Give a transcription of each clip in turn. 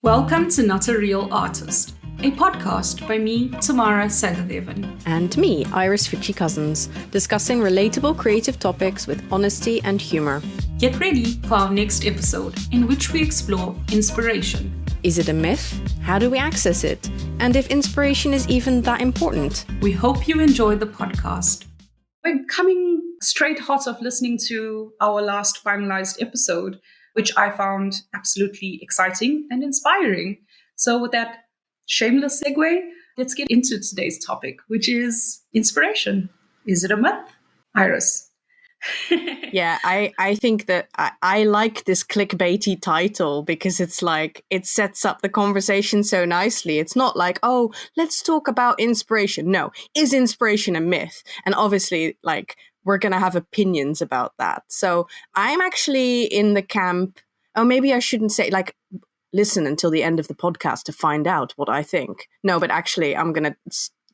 Welcome to Not a Real Artist, a podcast by me, Tamara Sagathevan. And me, Iris Fritschi-Cussens, discussing relatable creative topics with honesty and humour. Get ready for our next episode, in which we explore inspiration. Is it a myth? How do we access it? And if inspiration is even that important? We hope you enjoy the podcast. We're coming straight hot of listening to our last finalized episode, which I found absolutely exciting and inspiring. So with that shameless segue, let's get into today's topic, which is inspiration. Is it a myth? Iris. Yeah, I think that I like this clickbaity title because it's like, it sets up the conversation so nicely. It's not like, oh, let's talk about inspiration. No, is inspiration a myth? And obviously, like, we're going to have opinions about that. So I'm actually in the camp, oh, maybe I shouldn't say, like, listen until the end of the podcast to find out what I think. No, but actually, I'm going to,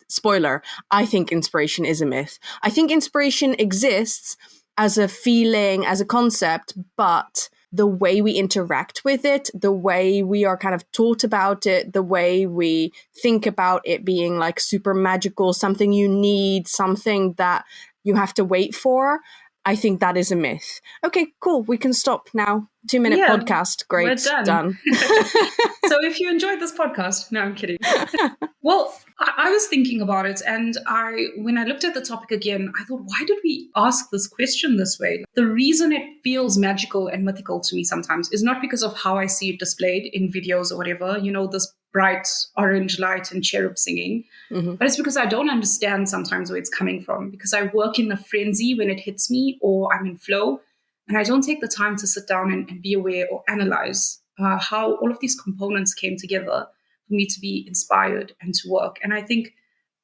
spoiler, I think inspiration is a myth. I think inspiration exists as a feeling, as a concept, but the way we interact with it, the way we are kind of taught about it, the way we think about it being like super magical, something you need, something that you have to wait for, I think that is a myth. Okay, cool. We can stop now. 2-minute podcast. Great. We're done. So if you enjoyed this podcast, no, I'm kidding. Well, I was thinking about it, and when I looked at the topic again, I thought, why did we ask this question this way? The reason it feels magical and mythical to me sometimes is not because of how I see it displayed in videos or whatever, you know, this bright orange light and cherub singing, but it's because I don't understand sometimes where it's coming from, because I work in a frenzy when it hits me, or I'm in flow, and I don't take the time to sit down and be aware or analyze how all of these components came together for me to be inspired and to work. And I think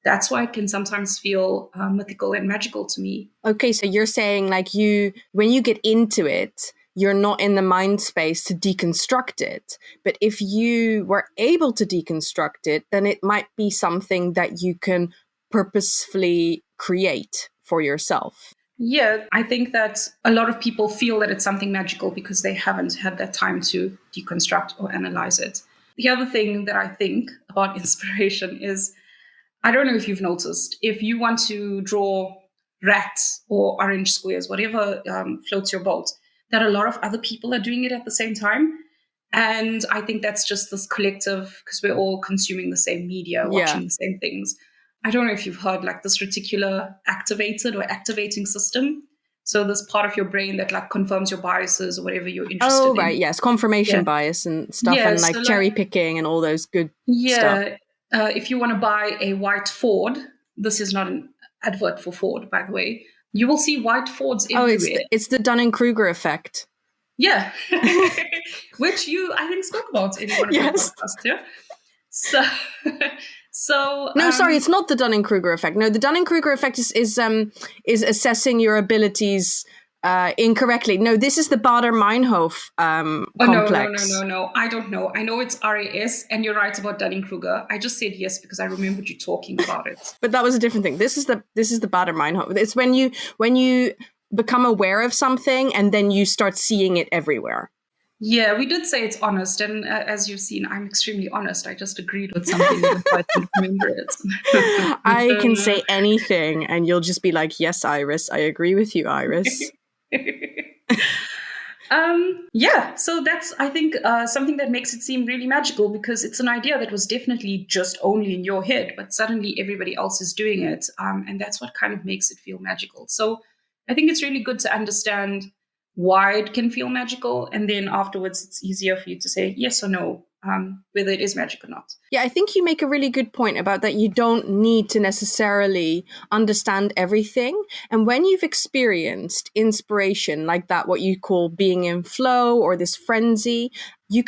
that's why it can sometimes feel mythical and magical to me. Okay, so you're saying like when you get into it, you're not in the mind space to deconstruct it. But if you were able to deconstruct it, then it might be something that you can purposefully create for yourself. Yeah, I think that a lot of people feel that it's something magical because they haven't had that time to deconstruct or analyze it. The other thing that I think about inspiration is, I don't know if you've noticed, if you want to draw rats or orange squares, whatever floats your boat, that a lot of other people are doing it at the same time. And I think that's just this collective, because we're all consuming the same media, watching the same things. I don't know if you've heard like this reticular activated or activating system. So this part of your brain that like confirms your biases or whatever you're interested in. Oh, right. Yes. Confirmation bias and stuff, and like so cherry picking and all those good stuff. If you want to buy a white Ford, this is not an advert for Ford, by the way. You will see white Fords everywhere. Oh, it's the Dunning-Kruger effect. Yeah. Which you, I think, spoke about in one of your podcasts, yeah? So no, sorry, it's not the Dunning-Kruger effect. No, the Dunning-Kruger effect is assessing your abilities incorrectly. No, this is the Baader-Meinhof complex. No. I don't know. I know it's RAS, and you're right about Dunning-Kruger. I just said yes because I remembered you talking about it. But that was a different thing. This is the Baader-Meinhof. It's when you become aware of something and then you start seeing it everywhere. Yeah, we did say it's honest, and as you've seen, I'm extremely honest. I just agreed with something and I didn't remember it. I can say anything, and you'll just be like, "Yes, Iris, I agree with you, Iris." So that's, I think, something that makes it seem really magical, because it's an idea that was definitely just only in your head, but suddenly everybody else is doing it, and that's what kind of makes it feel magical. So I think it's really good to understand why it can feel magical, and then afterwards it's easier for you to say yes or no, whether it is magic or not. Yeah, I think you make a really good point about that. You don't need to necessarily understand everything. And when you've experienced inspiration like that, what you call being in flow or this frenzy, you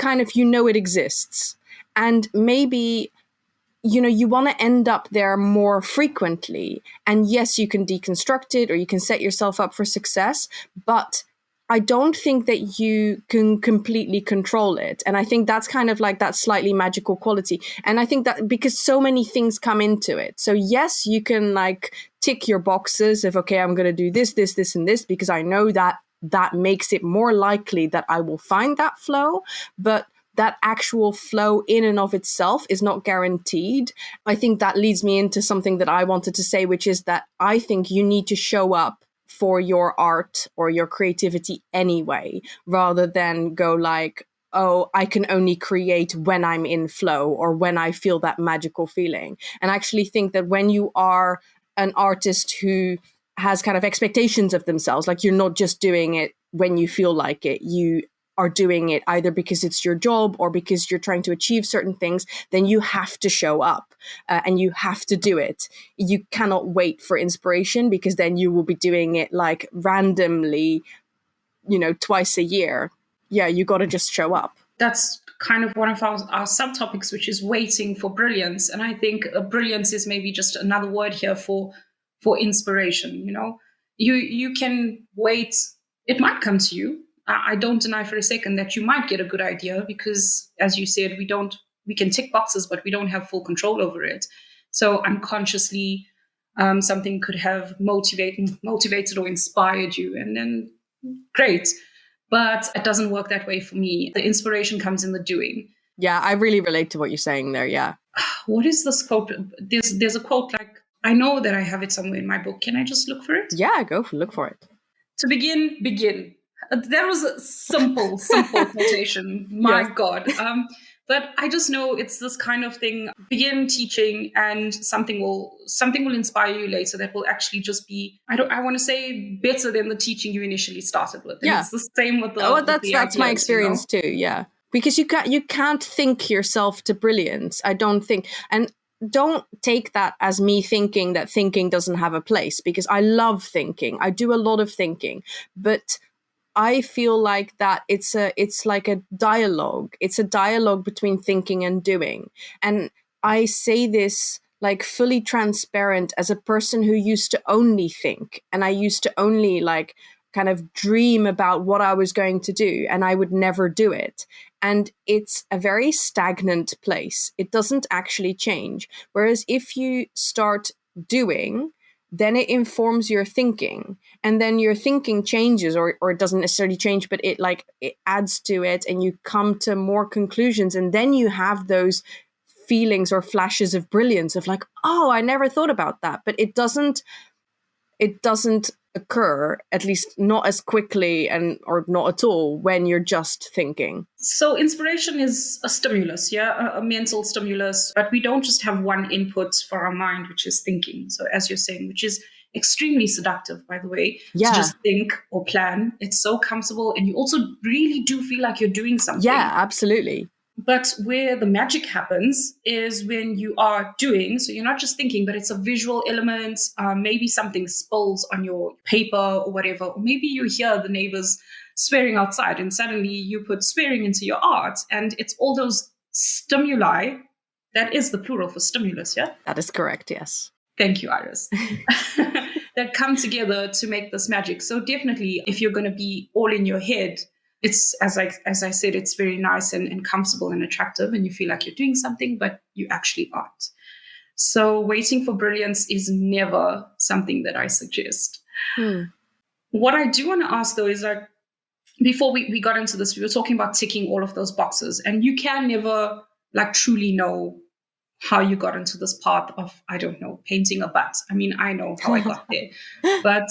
know it exists. And maybe, you know, you want to end up there more frequently. And yes, you can deconstruct it or you can set yourself up for success, but I don't think that you can completely control it. And I think that's kind of like that slightly magical quality. And I think that because so many things come into it. So yes, you can like tick your boxes of, okay, I'm going to do this, this, this, and this, because I know that makes it more likely that I will find that flow. But that actual flow in and of itself is not guaranteed. I think that leads me into something that I wanted to say, which is that I think you need to show up for your art or your creativity anyway, rather than go like, oh, I can only create when I'm in flow or when I feel that magical feeling. And I actually think that when you are an artist who has kind of expectations of themselves, like you're not just doing it when you feel like it, you are doing it either because it's your job or because you're trying to achieve certain things, then you have to show up and you have to do it. You cannot wait for inspiration, because then you will be doing it like randomly, twice a year. Yeah, you got to just show up. That's kind of one of our subtopics, which is waiting for brilliance. And I think brilliance is maybe just another word here for inspiration. You can wait. It might come to you. I don't deny for a second that you might get a good idea, because, as you said, we can tick boxes, but we don't have full control over it. So unconsciously, something could have motivated or inspired you, and then great. But it doesn't work that way for me. The inspiration comes in the doing. Yeah, I really relate to what you're saying there. Yeah. What is this quote? There's a quote, like, I know that I have it somewhere in my book. Can I just look for it? Yeah, look for it. To begin. That was a simple quotation. My God. But I just know it's this kind of thing. Begin teaching, and something will inspire you later that will actually just be, I want to say, better than the teaching you initially started with. And yeah, it's the same with the. That's my experience too. Yeah, because you can't think yourself to brilliance. I don't think, and don't take that as me thinking that thinking doesn't have a place, because I love thinking. I do a lot of thinking, but I feel like that it's like a dialogue. It's a dialogue between thinking and doing. And I say this like fully transparent as a person who used to only think, and I used to only like kind of dream about what I was going to do, and I would never do it. And it's a very stagnant place. It doesn't actually change. Whereas if you start doing, then it informs your thinking, and then your thinking changes, or it doesn't necessarily change, but it adds to it, and you come to more conclusions, and then you have those feelings or flashes of brilliance of like, oh, I never thought about that. But it doesn't occur, at least not as quickly or not at all, when you're just thinking. So inspiration is a stimulus, a mental stimulus, but we don't just have one input for our mind, which is thinking. So as you're saying, which is extremely seductive, by the way, to just think or plan. It's so comfortable, and you also really do feel like you're doing something. Yeah, absolutely. But where the magic happens is when you are doing. So you're not just thinking, but it's a visual element. Maybe something spills on your paper or whatever. Or maybe you hear the neighbors swearing outside, and suddenly you put swearing into your art. And it's all those stimuli. That is the plural for stimulus, yeah? That is correct, yes. Thank you, Iris. That come together to make this magic. So definitely, if you're going to be all in your head, it's, as I said, it's very nice and comfortable and attractive, and you feel like you're doing something, but you actually aren't. So waiting for brilliance is never something that I suggest. What I do want to ask, though, is like, before we got into this, we were talking about ticking all of those boxes, and you can never like truly know how you got into this path of, I don't know, painting a butt. I mean, I know how I got there, but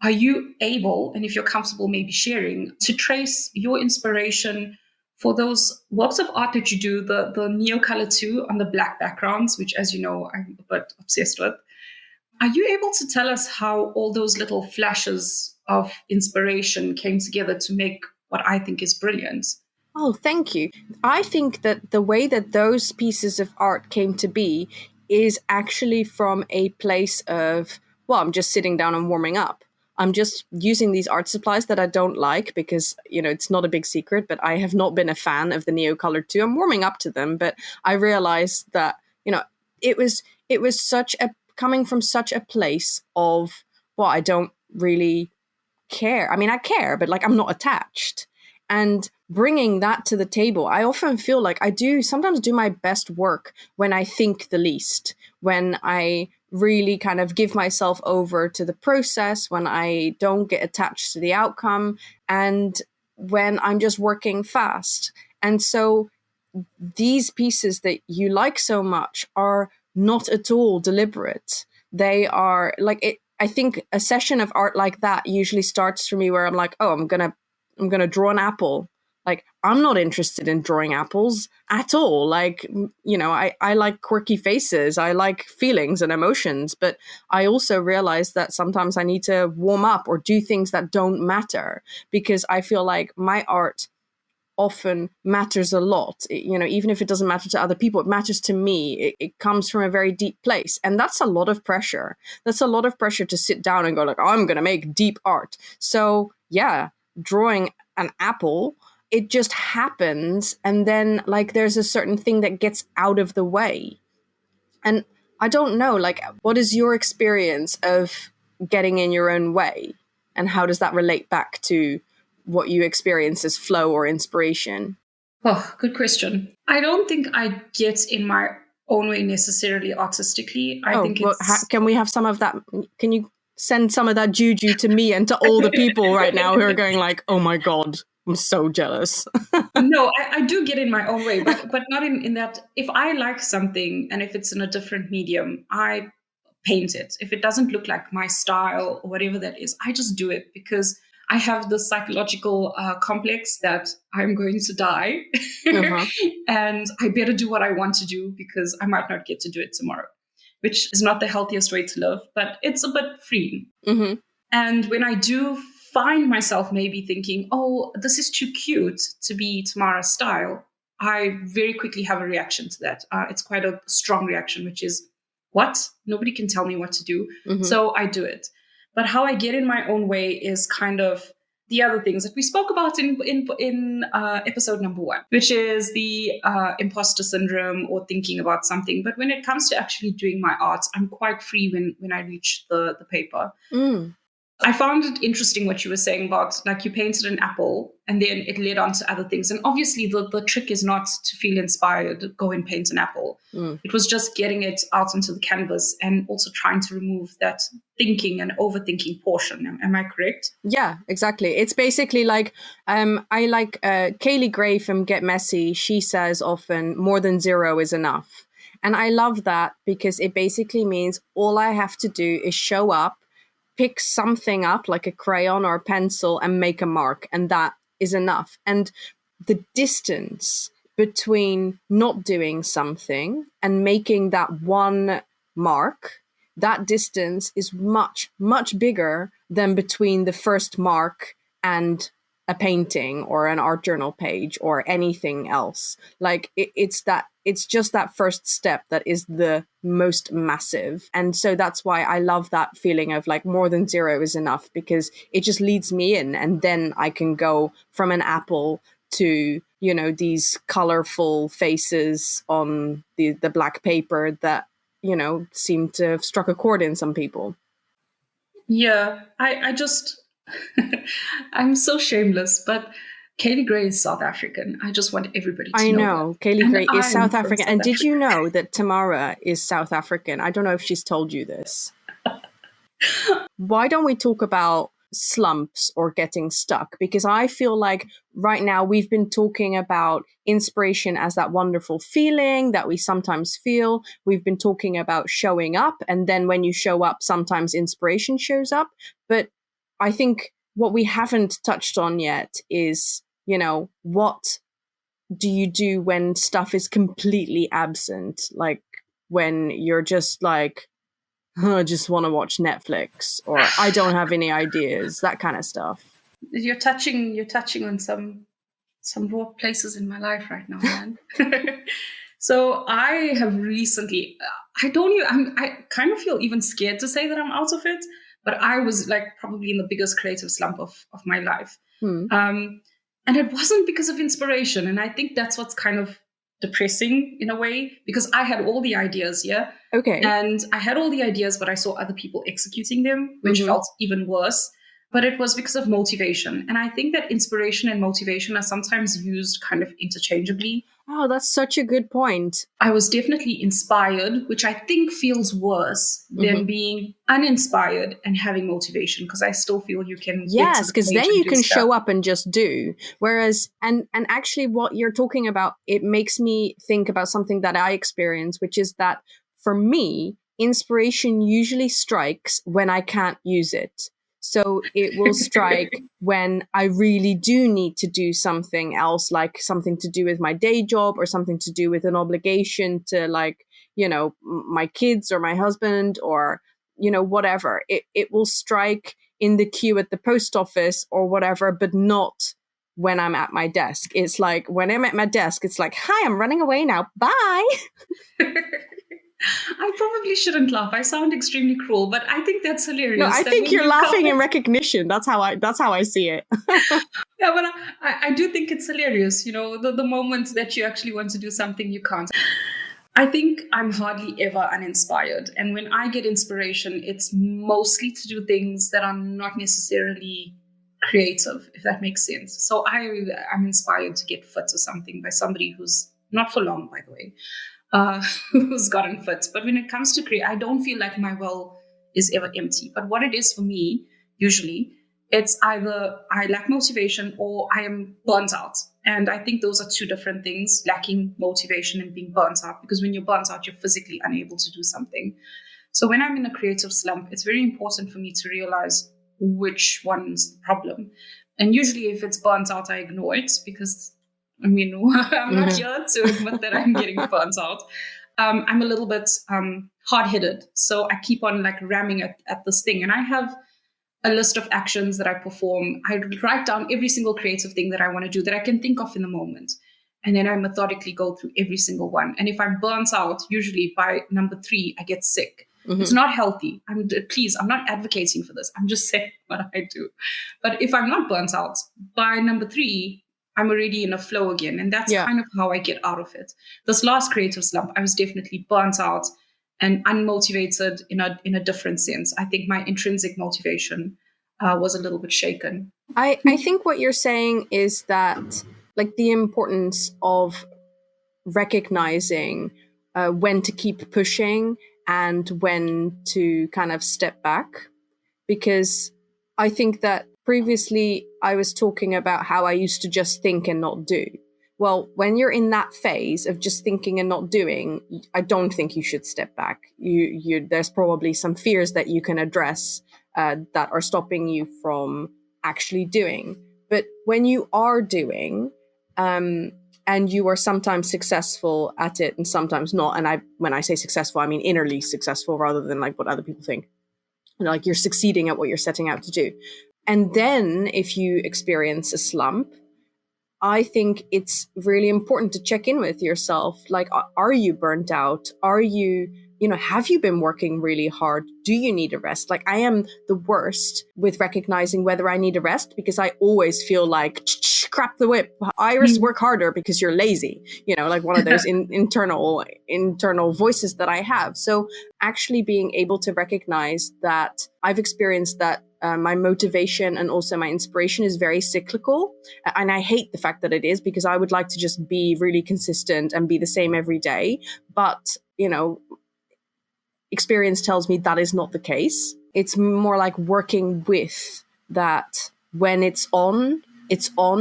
are you able, and if you're comfortable maybe sharing, to trace your inspiration for those works of art that you do, the Neocolor 2 on the black backgrounds, which, as you know, I'm a bit obsessed with. Are you able to tell us how all those little flashes of inspiration came together to make what I think is brilliant? Oh, thank you. I think that the way that those pieces of art came to be is actually from a place of, well, I'm just sitting down and warming up. I'm just using these art supplies that I don't like because, it's not a big secret, but I have not been a fan of the Neocolor 2. I'm warming up to them, but I realized that, it was coming from such a place of, well, I don't really care. I mean, I care, but I'm not attached. And bringing that to the table, I often feel like I sometimes do my best work when I think the least, when I really kind of give myself over to the process, when I don't get attached to the outcome, and when I'm just working fast. And so these pieces that you like so much are not at all deliberate. They are like it. I think a session of art like that usually starts for me where I'm like, oh, I'm gonna draw an apple. Like, I'm not interested in drawing apples at all. Like, I like quirky faces. I like feelings and emotions, but I also realize that sometimes I need to warm up or do things that don't matter, because I feel like my art often matters a lot. Even if it doesn't matter to other people, it matters to me. It comes from a very deep place. And that's a lot of pressure. That's a lot of pressure to sit down and go like, I'm going to make deep art. So yeah, drawing an apple, it just happens. And then like there's a certain thing that gets out of the way. And I don't know, like, what is your experience of getting in your own way? And how does that relate back to what you experience as flow or inspiration? Oh, good question. I don't think I get in my own way necessarily artistically. I think it's... Can we have some of that? Can you send some of that juju to me and to all the people right now who are going like, oh my God, I'm so jealous. No, I do get in my own way, but not in that. If I like something and if it's in a different medium, I paint it. If it doesn't look like my style or whatever that is, I just do it, because I have the psychological complex that I'm going to die and I better do what I want to do because I might not get to do it tomorrow, which is not the healthiest way to live, but it's a bit freeing. Mm-hmm. And when I do find myself maybe thinking, oh, this is too cute to be Tamara's style, I very quickly have a reaction to that. It's quite a strong reaction, which is, what? Nobody can tell me what to do. Mm-hmm. So I do it. But how I get in my own way is kind of the other things that we spoke about in episode number 1, which is the imposter syndrome or thinking about something. But when it comes to actually doing my art, I'm quite free when I reach the paper. Mm. I found it interesting what you were saying about, like, you painted an apple and then it led on to other things. And obviously the trick is not to feel inspired, go and paint an apple. Mm. It was just getting it out onto the canvas and also trying to remove that thinking and overthinking portion. Am I correct? Yeah, exactly. It's basically like, I like Kaylee Gray from Get Messy. She says often more than 0 is enough. And I love that because it basically means all I have to do is show up, pick something up like a crayon or a pencil and make a mark, and that is enough. And the distance between not doing something and making that one mark, that distance is much, much bigger than between the first mark and a painting or an art journal page or anything else. Like it's just that first step that is the most massive. And so that's why I love that feeling of like more than 0 is enough, because it just leads me in, and then I can go from an apple to, these colorful faces on the black paper that, seem to have struck a chord in some people. Yeah, I just... I'm so shameless, but Kaylee Gray is South African. I just want everybody to know. I know. Kaylee Gray is South African. And did you know that Tamara is South African? I don't know if she's told you this. Why don't we talk about slumps or getting stuck? Because I feel like right now we've been talking about inspiration as that wonderful feeling that we sometimes feel. We've been talking about showing up. And then when you show up, sometimes inspiration shows up. But I think what we haven't touched on yet is, what do you do when stuff is completely absent? Like when you're just like, I just want to watch Netflix, or I don't have any ideas, that kind of stuff. You're touching on some raw places in my life right now, man. So I have recently, I kind of feel even scared to say that I'm out of it. But I was like probably in the biggest creative slump of my life. And it wasn't because of inspiration. And I think that's what's kind of depressing in a way, because I had all the ideas, yeah? Okay. And I had all the ideas, but I saw other people executing them, which felt even worse. But it was because of motivation. And I think that inspiration and motivation are sometimes used kind of interchangeably. Oh, that's such a good point. I was definitely inspired, which I think feels worse than being uninspired and having motivation, because I still feel you can get to Yes, the because page then and you do can stuff. show up and just do. Whereas, and actually, what you're talking about, it makes me think about something that I experience, which is that for me, inspiration usually strikes when I can't use it. So it will strike when I really do need to do something else, like something to do with my day job or something to do with an obligation to, like, my kids or my husband or, whatever. It will strike in the queue at the post office or whatever, but not when I'm at my desk. It's like when I'm at my desk, it's like, hi, I'm running away now. Bye. I probably shouldn't laugh. I sound extremely cruel, but I think that's No, hilarious. I That think when you're you laughing in can't, recognition. That's how I see it. yeah, but I do think it's hilarious. The moments that you actually want to do something you can't. I think I'm hardly ever uninspired. And when I get inspiration, it's mostly to do things that are not necessarily creative, if that makes sense. So I'm inspired to get fit or something by somebody who's not for long, by the way, uh, who's gotten fit. But when it comes to create, I don't feel like my well is ever empty. But what it is for me, usually, it's either I lack motivation or I am burnt out. And I think those are two different things, lacking motivation and being burnt out. Because when you're burnt out, you're physically unable to do something. So when I'm in a creative slump, it's very important for me to realize which one's the problem. And usually if it's burnt out, I ignore it because, I'm not here to admit that I'm getting burnt out. I'm a little bit hard-headed. So I keep on like ramming at this thing. And I have a list of actions that I perform. I write down every single creative thing that I want to do that I can think of in the moment. And then I methodically go through every single one. And if I'm burnt out, usually by number 3, I get sick. It's not healthy. Please, I'm not advocating for this. I'm just saying what I do. But if I'm not burnt out, by number 3, I'm already in a flow again. And that's kind of how I get out of it. This last creative slump, I was definitely burnt out and unmotivated in a different sense. I think my intrinsic motivation was a little bit shaken. I think what you're saying is that, like, the importance of recognizing when to keep pushing and when to kind of step back. Because I think that previously I was talking about how I used to just think and not do. Well, when you're in that phase of just thinking and not doing, I don't think you should step back. There's probably some fears that you can address that are stopping you from actually doing. But when you are doing, and you are sometimes successful at it and sometimes not, and when I say successful, I mean innerly successful rather than like what other people think. Like you're succeeding at what you're setting out to do. And then if you experience a slump, I think it's really important to check in with yourself. Like, are you burnt out? Are you, have you been working really hard? Do you need a rest? Like, I am the worst with recognizing whether I need a rest because I always feel like, crap the whip, Iris, work harder because you're lazy. Like one of those internal voices that I have. So actually being able to recognize that I've experienced that my motivation and also my inspiration is very cyclical. And I hate the fact that it is, because I would like to just be really consistent and be the same every day. But, experience tells me that is not the case. It's more like working with that. When it's on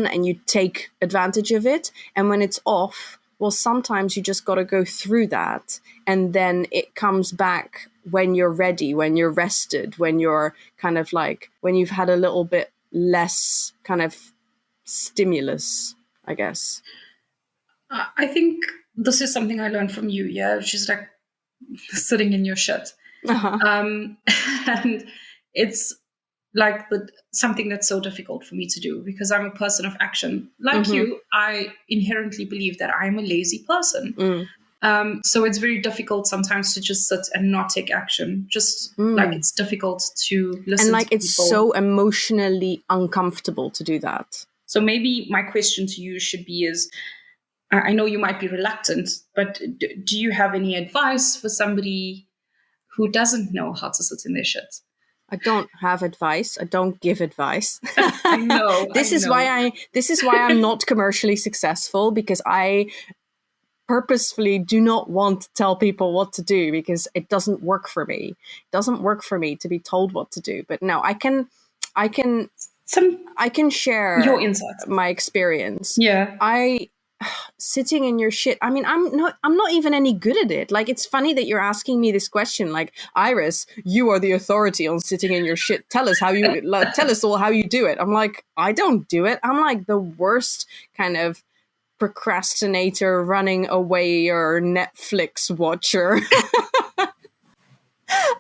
and you take advantage of it. And when it's off, well, sometimes you just got to go through that. And then it comes back when you're ready, when you're rested, when you're kind of like, when you've had a little bit less kind of stimulus, I guess. I think this is something I learned from you. Yeah, she's like sitting in your shit. And it's like something that's so difficult for me to do because I'm a person of action. Like you, I inherently believe that I'm a lazy person. So it's very difficult sometimes to just sit and not take action. Just like it's difficult to listen. And like to it's so emotionally uncomfortable to do that. So maybe my question to you should be is, I know you might be reluctant, but do you have any advice for somebody who doesn't know how to sit in their shit? I don't have advice. I don't give advice. I know. This is why I'm not commercially successful, because I purposefully do not want to tell people what to do because it doesn't work for me. It doesn't work for me to be told what to do. But no, I can share your insights, my experience. Yeah. Sitting in your shit. I mean, I'm not even any good at it. Like, it's funny that you're asking me this question. Like, Iris, you are the authority on sitting in your shit. Tell us tell us all how you do it. I'm like, I don't do it. I'm like the worst kind of procrastinator, running away or Netflix watcher.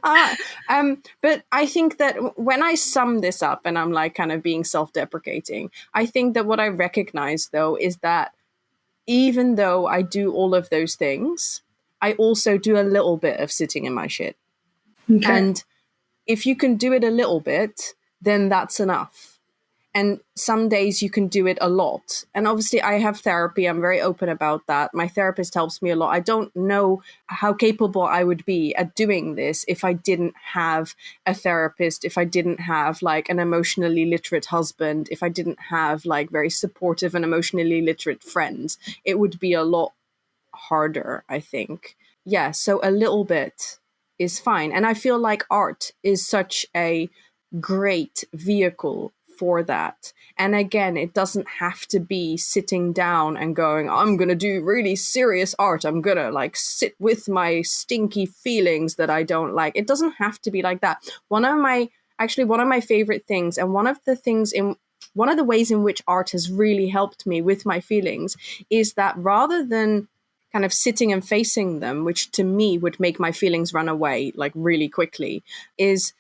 But I think that when I sum this up and I'm like kind of being self-deprecating, I think that what I recognize though is that even though I do all of those things, I also do a little bit of sitting in my shit. Okay. And if you can do it a little bit, then that's enough. And some days you can do it a lot. And obviously I have therapy. I'm very open about that. My therapist helps me a lot. I don't know how capable I would be at doing this if I didn't have a therapist, if I didn't have like an emotionally literate husband, if I didn't have like very supportive and emotionally literate friends. It would be a lot harder, I think. Yeah, so a little bit is fine. And I feel like art is such a great vehicle for that. And again, it doesn't have to be sitting down and going, I'm going to do really serious art. I'm going to like sit with my stinky feelings that I don't like. It doesn't have to be like that. One of my favorite things, and one of the ways in which art has really helped me with my feelings is that rather than kind of sitting and facing them, which to me would make my feelings run away like really quickly, is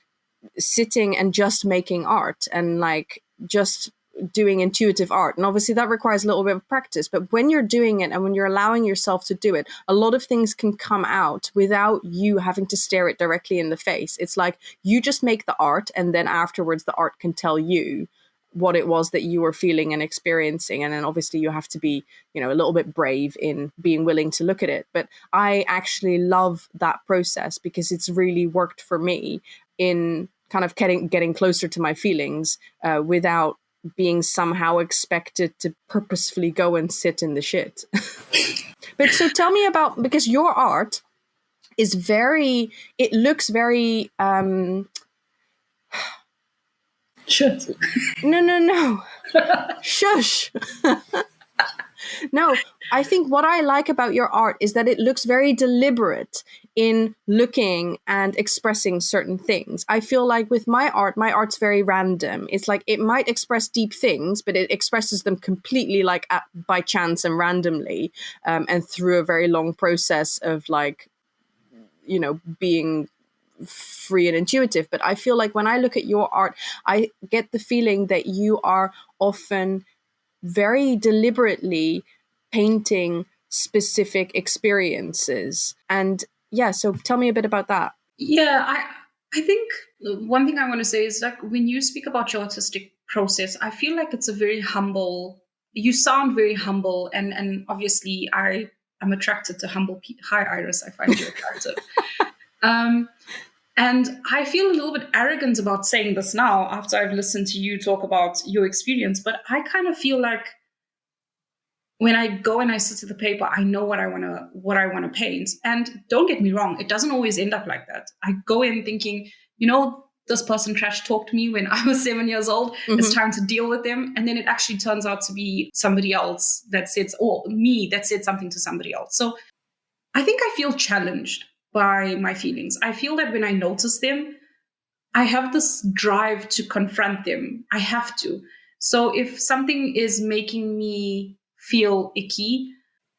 sitting and just making art and like just doing intuitive art. And obviously that requires a little bit of practice, but when you're doing it and when you're allowing yourself to do it, a lot of things can come out without you having to stare it directly in the face. It's like you just make the art and then afterwards the art can tell you what it was that you were feeling and experiencing. And then obviously you have to be, a little bit brave in being willing to look at it. But I actually love that process because it's really worked for me in kind of getting closer to my feelings without being somehow expected to purposefully go and sit in the shit. But so tell me about, because your art is it looks very Shit. No. Shush. No, I think what I like about your art is that it looks very deliberate in looking and expressing certain things. I feel like with my art's very random. It's like it might express deep things, but it expresses them completely like by chance and randomly, and through a very long process of like, being free and intuitive. But I feel like when I look at your art, I get the feeling that you are often very deliberately painting specific experiences. And yeah, so tell me a bit about that. Yeah, I think one thing I want to say is like when you speak about your artistic process, I feel like it's a very humble, you sound very humble, and obviously I'm attracted to humble people. Hi Iris, I find you attractive. And I feel a little bit arrogant about saying this now after I've listened to you talk about your experience, but I kind of feel like when I go and I sit at the paper, I know what I want to paint. And don't get me wrong, it doesn't always end up like that. I go in thinking, this person trash talked me when I was 7 years old. Mm-hmm. It's time to deal with them. And then it actually turns out to be somebody else that said, or me that said something to somebody else. So I think I feel challenged by my feelings. I feel that when I notice them, I have this drive to confront them. I have to. So if something is making me feel icky,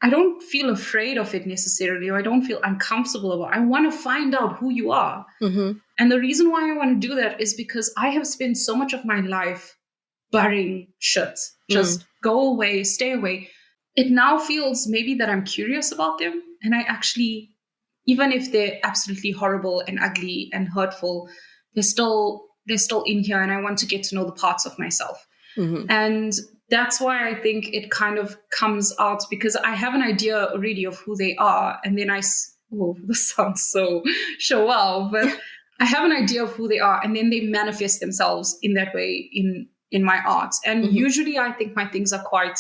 I don't feel afraid of it necessarily, or I don't feel uncomfortable about it. I want to find out who you are. Mm-hmm. And the reason why I want to do that is because I have spent so much of my life burying shit. Just go away, stay away. It now feels maybe that I'm curious about them, and I actually, even if they're absolutely horrible and ugly and hurtful, they're still in here, and I want to get to know the parts of myself. Mm-hmm. And that's why I think it kind of comes out, because I have an idea already of who they are. And then this sounds so show wow, but I have an idea of who they are, and then they manifest themselves in that way in my art. And usually I think my things are quite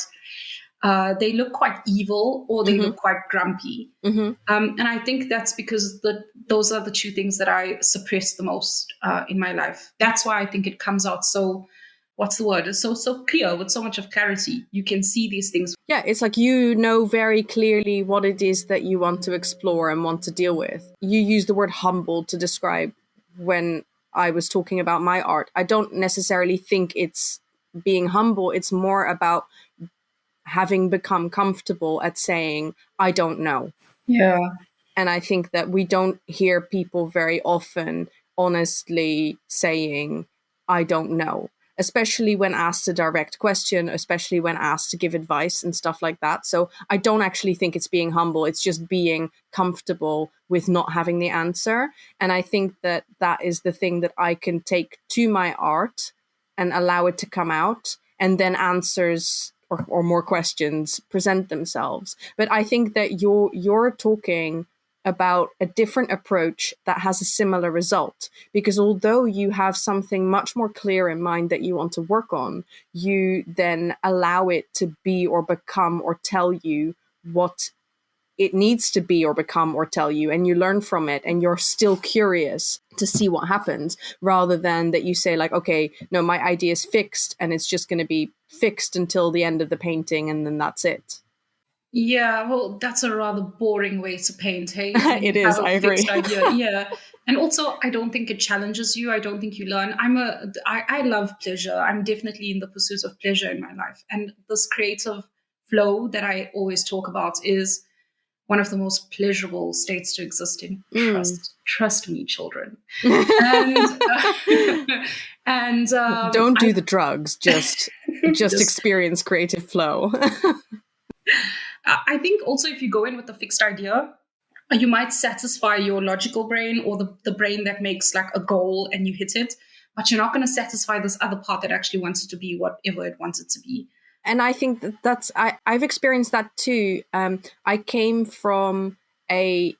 they look quite evil or they look quite grumpy. And I think that's because those are the two things that I suppress the most in my life. That's why I think it comes out so, what's the word? It's so clear, with so much of clarity. You can see these things. Yeah, it's like you know very clearly what it is that you want to explore and want to deal with. You use the word humble to describe when I was talking about my art. I don't necessarily think it's being humble. It's more about having become comfortable at saying, I don't know. Yeah. And I think that we don't hear people very often honestly saying, I don't know, especially when asked a direct question, especially when asked to give advice and stuff like that. So I don't actually think it's being humble. It's just being comfortable with not having the answer. And I think that that is the thing that I can take to my art and allow it to come out, and then answers or more questions present themselves. But I think that you're talking about a different approach that has a similar result, because although you have something much more clear in mind that you want to work on, you then allow it to be or become or tell you what it needs to be or become or tell you, and you learn from it, and you're still curious to see what happens, rather than that you say like, okay, no, my idea is fixed and it's just going to be fixed until the end of the painting and then that's it. Yeah, well, that's a rather boring way to paint, hey? It is, I agree. Idea. Yeah. And also, I don't think it challenges you. I don't think you learn. I love pleasure. I'm definitely in the pursuit of pleasure in my life. And this creative flow that I always talk about is one of the most pleasurable states to exist in. Trust me, children. And don't do the drugs. Just experience creative flow. I think also if you go in with a fixed idea, you might satisfy your logical brain or the brain that makes like a goal and you hit it, but you're not going to satisfy this other part that actually wants it to be whatever it wants it to be. And I think I've experienced that too. I came from a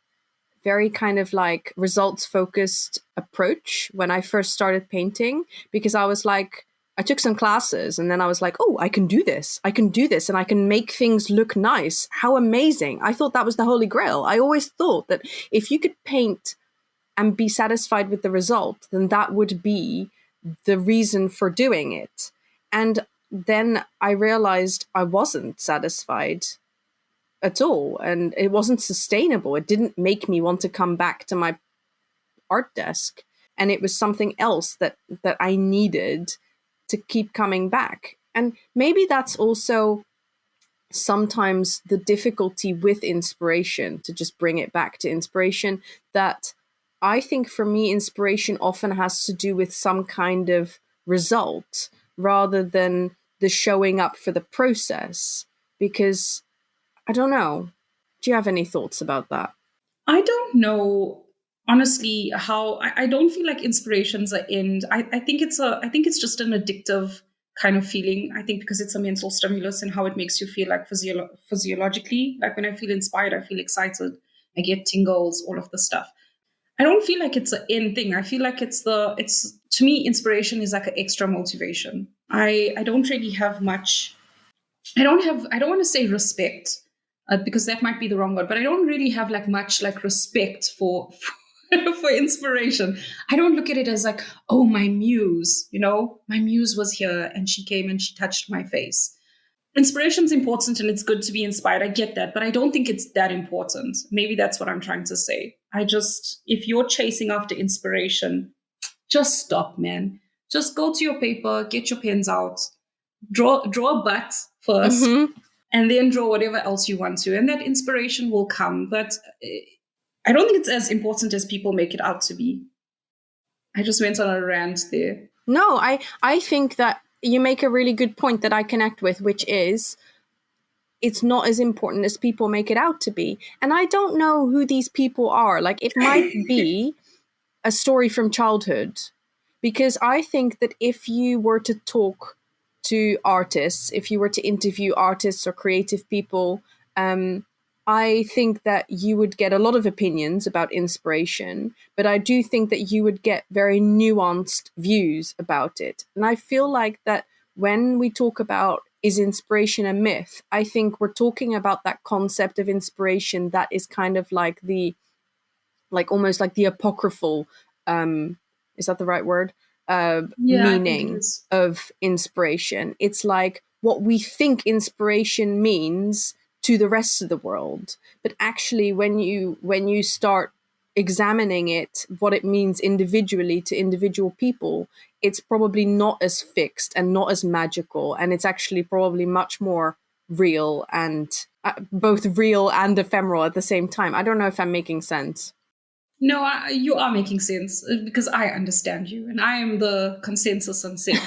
very kind of like results focused approach when I first started painting, because I was like, I took some classes and then I was like, oh, I can do this, and I can make things look nice. How amazing. I thought that was the holy grail. I always thought that if you could paint and be satisfied with the result, then that would be the reason for doing it. And then I realized I wasn't satisfied at all, and it wasn't sustainable. It didn't make me want to come back to my art desk, and it was something else that I needed to keep coming back. And maybe that's also sometimes the difficulty with inspiration, to just bring it back to inspiration, that I think for me, inspiration often has to do with some kind of result rather than the showing up for the process. Because I don't know. Do you have any thoughts about that? I don't know, honestly, how I don't feel like inspiration's an end. I think it's just an addictive kind of feeling. I think because it's a mental stimulus and how it makes you feel like physiologically. Like when I feel inspired, I feel excited. I get tingles, all of the stuff. I don't feel like it's an end thing. I feel like it's to me, inspiration is like an extra motivation. I don't really have much. I don't want to say respect, because that might be the wrong word, but I don't really have like much like respect for for inspiration. I don't look at it as like, oh, my muse, my muse was here and she came and she touched my face. Inspiration's important and it's good to be inspired. I get that, but I don't think it's that important. Maybe that's what I'm trying to say. If you're chasing after inspiration, just stop, man. Just go to your paper, get your pens out, draw a butt first, and then draw whatever else you want to. And that inspiration will come. But I don't think it's as important as people make it out to be. I just went on a rant there. No, I think that you make a really good point that I connect with, which is it's not as important as people make it out to be. And I don't know who these people are. Like, it might be a story from childhood, because I think that if you were to talk to artists, if you were to interview artists or creative people, I think that you would get a lot of opinions about inspiration, but I do think that you would get very nuanced views about it. And I feel like that when we talk about is inspiration a myth? I think we're talking about that concept of inspiration that is kind of like almost like the apocryphal, is that the right word? Yeah, I think it Meaning is. of inspiration. It's like what we think inspiration means to the rest of the world. But actually, when you start examining it, what it means individually to individual people, it's probably not as fixed and not as magical. And it's actually probably much more real and both real and ephemeral at the same time. I don't know if I'm making sense. No, you are making sense because I understand you, and I am the consensus on sense.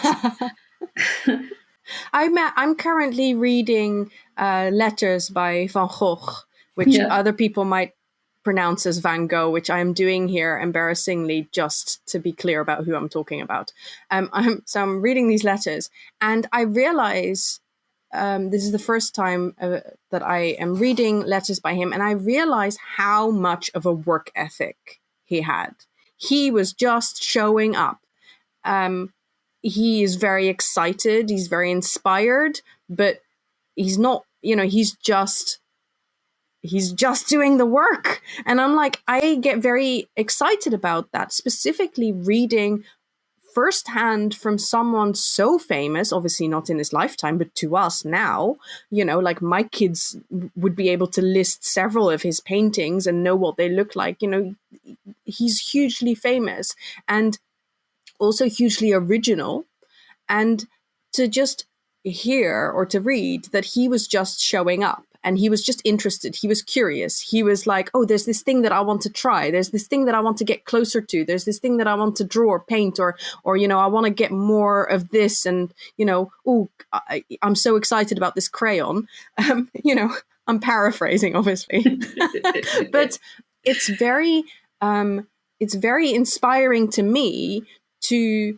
I'm currently reading Letters by Van Gogh, which Yeah. other people might pronounce as Van Gogh, which I am doing here embarrassingly just to be clear about who I'm talking about. I'm reading these letters, and I realize this is the first time that I am reading letters by him, and I realize how much of a work ethic he had. He was just showing up. He is very excited, he's very inspired, but he's not, he's just doing the work. And I'm like, I get very excited about that, specifically reading firsthand from someone so famous, obviously not in his lifetime, but to us now, like my kids would be able to list several of his paintings and know what they look like. He's hugely famous and also hugely original. And to just hear or to read that he was just showing up and he was just interested, he was curious, he was like, oh, there's this thing that I want to try, there's this thing that I want to get closer to, there's this thing that I want to draw or paint, or I want to get more of this, and I'm so excited about this crayon. I'm paraphrasing obviously. But it's very inspiring to me to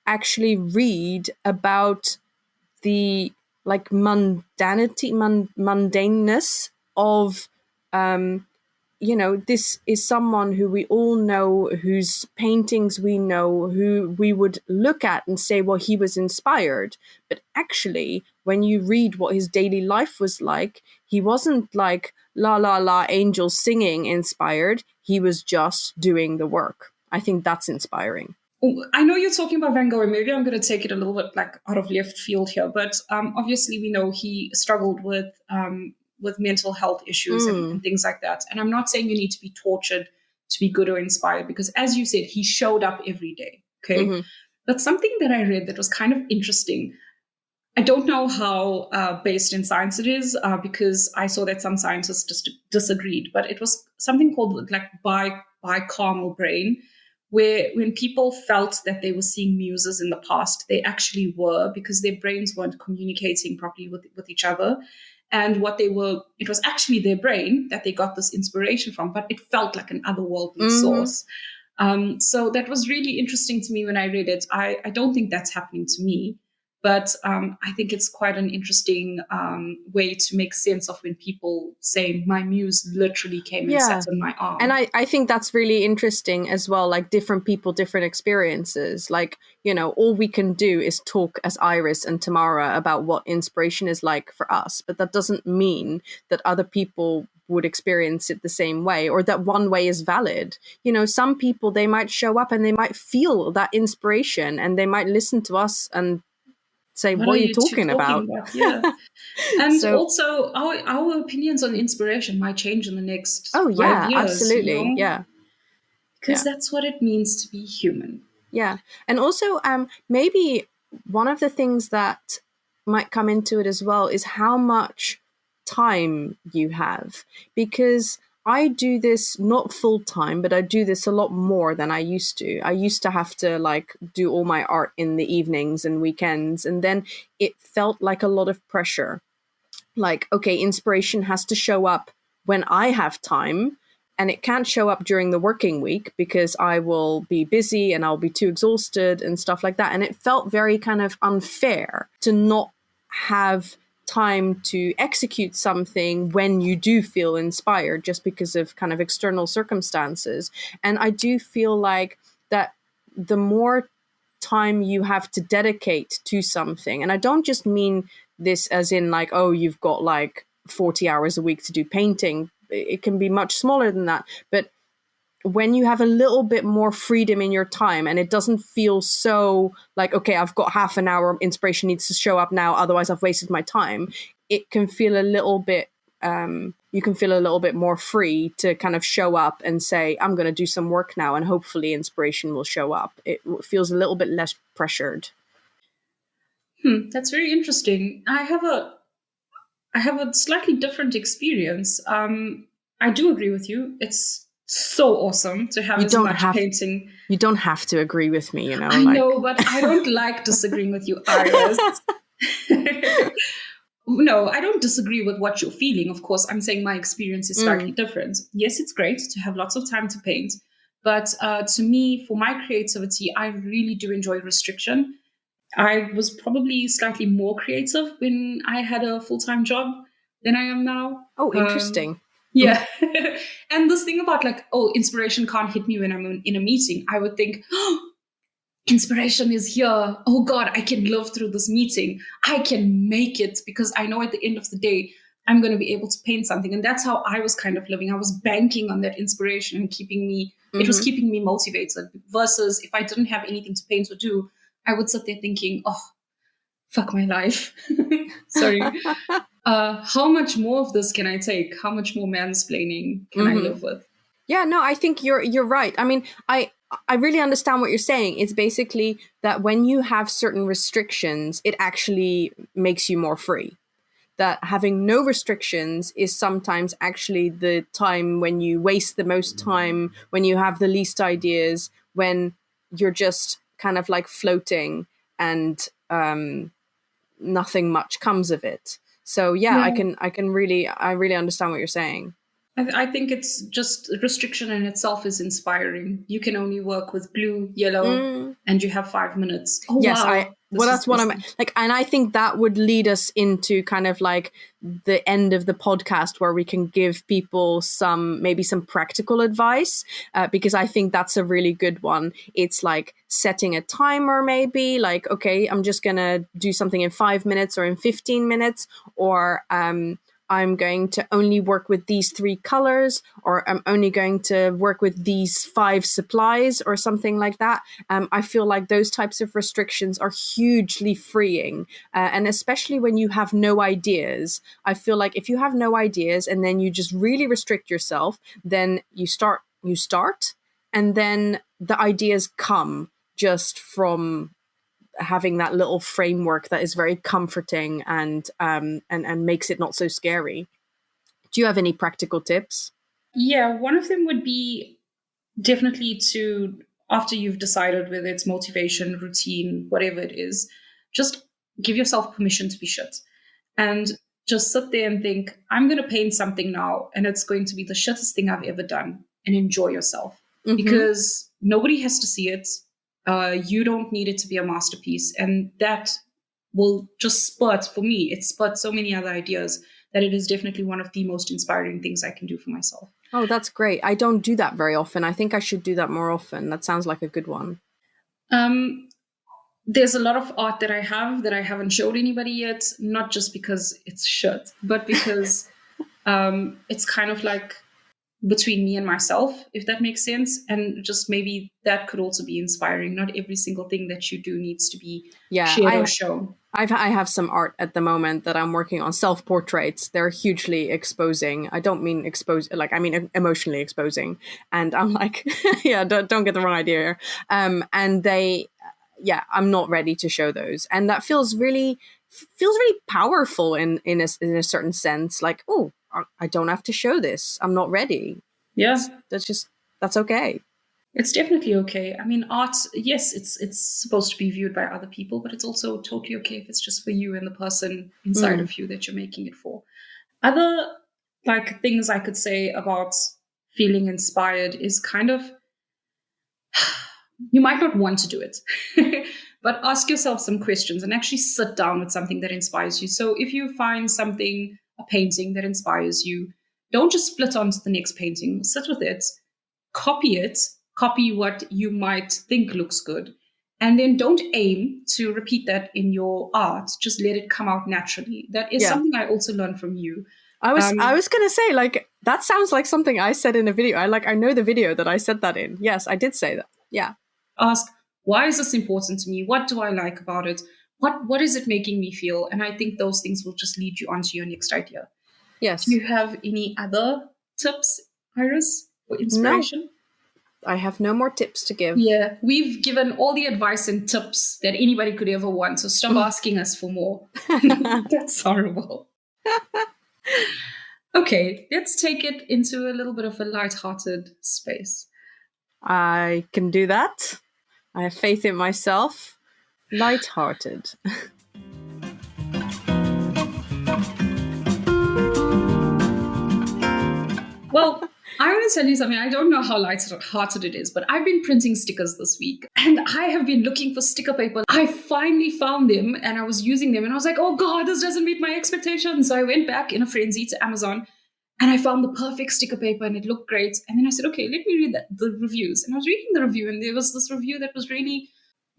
actually read about the like mundaneness of this is someone who we all know, whose paintings we know, who we would look at and say, well, he was inspired. But actually, when you read what his daily life was like, he wasn't like la la la angels singing inspired. He was just doing the work. I think that's inspiring. I know you're talking about Van Gogh, and maybe I'm going to take it a little bit like out of left field here, but obviously we know he struggled with mental health issues and things like that. And I'm not saying you need to be tortured to be good or inspired, because as you said, he showed up every day. Okay. Mm-hmm. But something that I read that was kind of interesting, I don't know how based in science it is, because I saw that some scientists just disagreed, but it was something called like bicameral brain, where when people felt that they were seeing muses in the past, they actually were, because their brains weren't communicating properly with each other. And it was actually their brain that they got this inspiration from, but it felt like an otherworldly source. So that was really interesting to me when I read it. I don't think that's happening to me. But I think it's quite an interesting way to make sense of when people say my muse literally came and sat on my arm. And I think that's really interesting as well, like different people, different experiences. Like, all we can do is talk as Iris and Tamara about what inspiration is like for us. But that doesn't mean that other people would experience it the same way, or that one way is valid. Some people, they might show up and they might feel that inspiration and they might listen to us and say, what are you talking about? Yeah. And also our opinions on inspiration might change in the next 5 years. Absolutely. Yeah. Because that's what it means to be human. Yeah. And also maybe one of the things that might come into it as well is how much time you have, because I do this not full time, but I do this a lot more than I used to. I used to have to do all my art in the evenings and weekends. And then it felt like a lot of pressure. Like, okay, inspiration has to show up when I have time, and it can't show up during the working week because I will be busy and I'll be too exhausted and stuff like that. And it felt very kind of unfair to not have time to execute something when you do feel inspired, just because of kind of external circumstances. And I do feel like that the more time you have to dedicate to something, and I don't just mean this as in like, oh, you've got like 40 hours a week to do painting. It can be much smaller than that. But when you have a little bit more freedom in your time and it doesn't feel so like, okay, I've got half an hour, inspiration needs to show up now, otherwise I've wasted my time, it can feel a little bit, you can feel a little bit more free to kind of show up and say, I'm going to do some work now and hopefully inspiration will show up. It feels a little bit less pressured. That's very interesting. I have a slightly different experience. I do agree with you. It's so awesome to have as much painting. You don't have to agree with me, you know. I know, but I don't like disagreeing with you, Iris. No, I don't disagree with what you're feeling. Of course, I'm saying my experience is slightly different. Yes, it's great to have lots of time to paint. But to me, for my creativity, I really do enjoy restriction. I was probably slightly more creative when I had a full-time job than I am now. Oh, interesting. Yeah. And this thing about like, oh, inspiration can't hit me when I'm in a meeting. I would think, oh, inspiration is here. Oh God, I can live through this meeting. I can make it because I know at the end of the day, I'm going to be able to paint something. And that's how I was kind of living. I was banking on that inspiration and it was keeping me motivated versus if I didn't have anything to paint or do, I would sit there thinking, oh, fuck my life. Sorry. How much more of this can I take? How much more mansplaining can I live with? Yeah, no, I think you're right. I mean, I really understand what you're saying. It's basically that when you have certain restrictions, it actually makes you more free. That having no restrictions is sometimes actually the time when you waste the most time, when you have the least ideas, when you're just kind of like floating and nothing much comes of it. So yeah. I really understand what you're saying. I think it's just restriction in itself is inspiring. You can only work with blue, yellow, and you have 5 minutes. Oh, yes, wow. That's what I'm like. And I think that would lead us into kind of like the end of the podcast where we can give people maybe some practical advice, because I think that's a really good one. It's like setting a timer, maybe like, okay, I'm just going to do something in 5 minutes or in 15 minutes, or I'm going to only work with these 3 colors, or I'm only going to work with these 5 supplies or something like that. I feel like those types of restrictions are hugely freeing. And especially when you have no ideas, I feel like if you have no ideas and then you just really restrict yourself, then you start, and then the ideas come just from having that little framework that is very comforting and makes it not so scary. Do you have any practical tips? Yeah, one of them would be definitely to, after you've decided whether it's motivation, routine, whatever it is, just give yourself permission to be shit. And just sit there and think, I'm going to paint something now and it's going to be the shittest thing I've ever done, and enjoy yourself. Because nobody has to see it. You don't need it to be a masterpiece. And that will just spurt, for me, it spurred so many other ideas that it is definitely one of the most inspiring things I can do for myself. Oh, that's great. I don't do that very often. I think I should do that more often. That sounds like a good one. There's a lot of art that I haven't showed anybody yet, not just because it's shit, but because it's kind of like between me and myself, if that makes sense. And just maybe that could also be inspiring. Not every single thing that you do needs to be shared or shown. I have some art at the moment that I'm working on, self-portraits. They're hugely exposing. I don't mean I mean emotionally exposing. And I'm like, yeah, don't get the wrong idea here. And I'm not ready to show those. And that feels really powerful in a certain sense. Like, oh, I don't have to show this. I'm not ready. Yeah. That's okay. It's definitely okay. I mean, art, yes, it's supposed to be viewed by other people, but it's also totally okay if it's just for you and the person inside of you that you're making it for. Other like things I could say about feeling inspired is kind of, you might not want to do it, but ask yourself some questions and actually sit down with something that inspires you. So if you find something, a painting that inspires you, don't just flit on to the next painting. Sit with it, copy what you might think looks good, And then don't aim to repeat that in your art. Just let it come out naturally. That is something I also learned from you. I was gonna say, like, that sounds like something I said in a video. I know the video that I said that in. Yes, I did say that. Yeah. Ask, why is this important to me? What do I like about it? What is it making me feel? And I think those things will just lead you on to your next idea. Yes. Do you have any other tips, Iris, for inspiration? No. I have no more tips to give. Yeah, we've given all the advice and tips that anybody could ever want. So stop asking us for more. That's horrible. Okay, let's take it into a little bit of a light-hearted space. I can do that. I have faith in myself. Light-hearted. Well, I want to tell you something. I don't know how light-hearted it is, but I've been printing stickers this week and I have been looking for sticker paper. I finally found them and I was using them and I was like, oh God, this doesn't meet my expectations. So I went back in a frenzy to Amazon and I found the perfect sticker paper and it looked great. And then I said, okay, let me read the reviews. And I was reading the review and there was this review that was really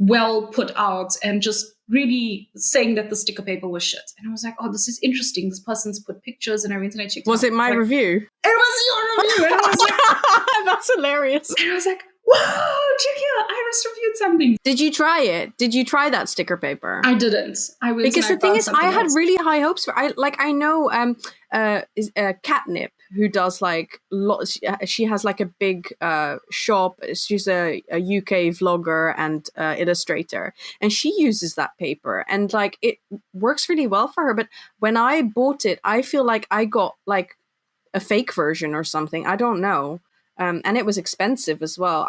well put out and just really saying that the sticker paper was shit. And I was like, oh, this is interesting. This person's put pictures and I went and I checked Was it my review? It was your review. And I was like, that's hilarious. And I was like, wow, check here. Iris reviewed something. Did you try it? Did you try that sticker paper? I didn't. Because the thing is, I had really high hopes for. I know Catnip, who does like lots. She has like a big shop. She's a UK vlogger and illustrator, and she uses that paper, and like it works really well for her. But when I bought it, I feel like I got like a fake version or something. I don't know. And it was expensive as well.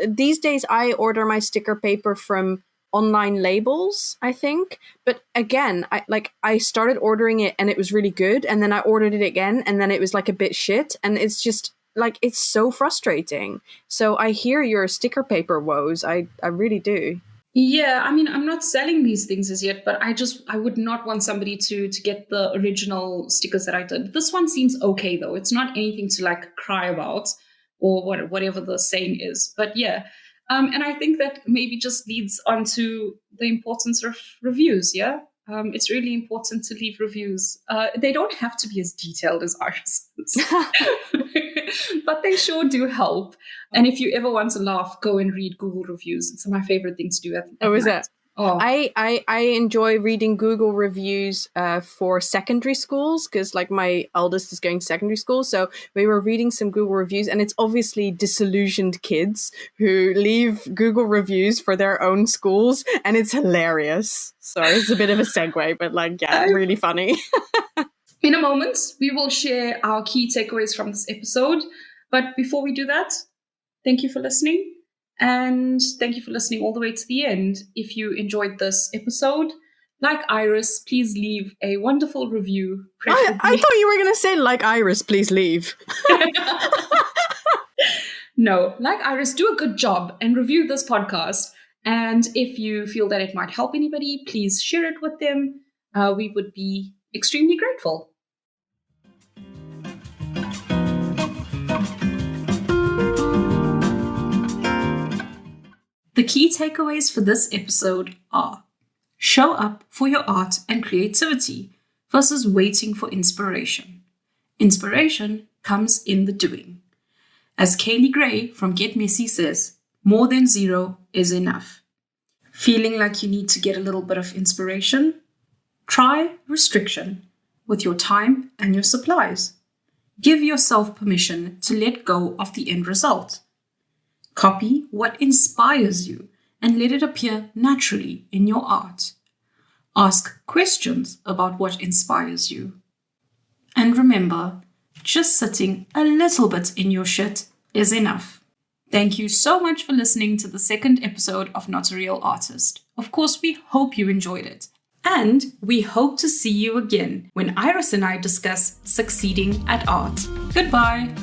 These days I order my sticker paper from online labels, I think. But again, I started ordering it and it was really good, and then I ordered it again and then it was like a bit shit, and it's just like it's so frustrating. So I hear your sticker paper woes. I really do. Yeah, I mean, I'm not selling these things as yet, but I would not want somebody to get the original stickers that I did. This one seems okay though. It's not anything to like cry about or whatever the saying is. But yeah, and I think that maybe just leads on to the importance of reviews, yeah? It's really important to leave reviews. They don't have to be as detailed as ours, but they sure do help. And if you ever want to laugh, go and read Google reviews. It's my favorite thing to do at is night. it? Oh. I enjoy reading Google reviews for secondary schools, because like my eldest is going to secondary school. So we were reading some Google reviews, and it's obviously disillusioned kids who leave Google reviews for their own schools, and it's hilarious. Sorry, it's a bit of a segue, but like, yeah, really funny. In a moment, we will share our key takeaways from this episode. But before we do that, thank you for listening. And thank you for listening all the way to the end. If you enjoyed this episode, like Iris, please leave a wonderful review. I thought you were going to say, like Iris, please leave. No, like Iris, do a good job and review this podcast. And if you feel that it might help anybody, please share it with them. We would be extremely grateful. The key takeaways for this episode are: show up for your art and creativity versus waiting for inspiration. Inspiration comes in the doing. As Kaylee Gray from Get Messy says, more than zero is enough. Feeling like you need to get a little bit of inspiration? Try restriction with your time and your supplies. Give yourself permission to let go of the end result. Copy what inspires you and let it appear naturally in your art. Ask questions about what inspires you. And remember, just sitting a little bit in your shit is enough. Thank you so much for listening to the second episode of Not a Real Artist. Of course, we hope you enjoyed it. And we hope to see you again when Iris and I discuss succeeding at art. Goodbye.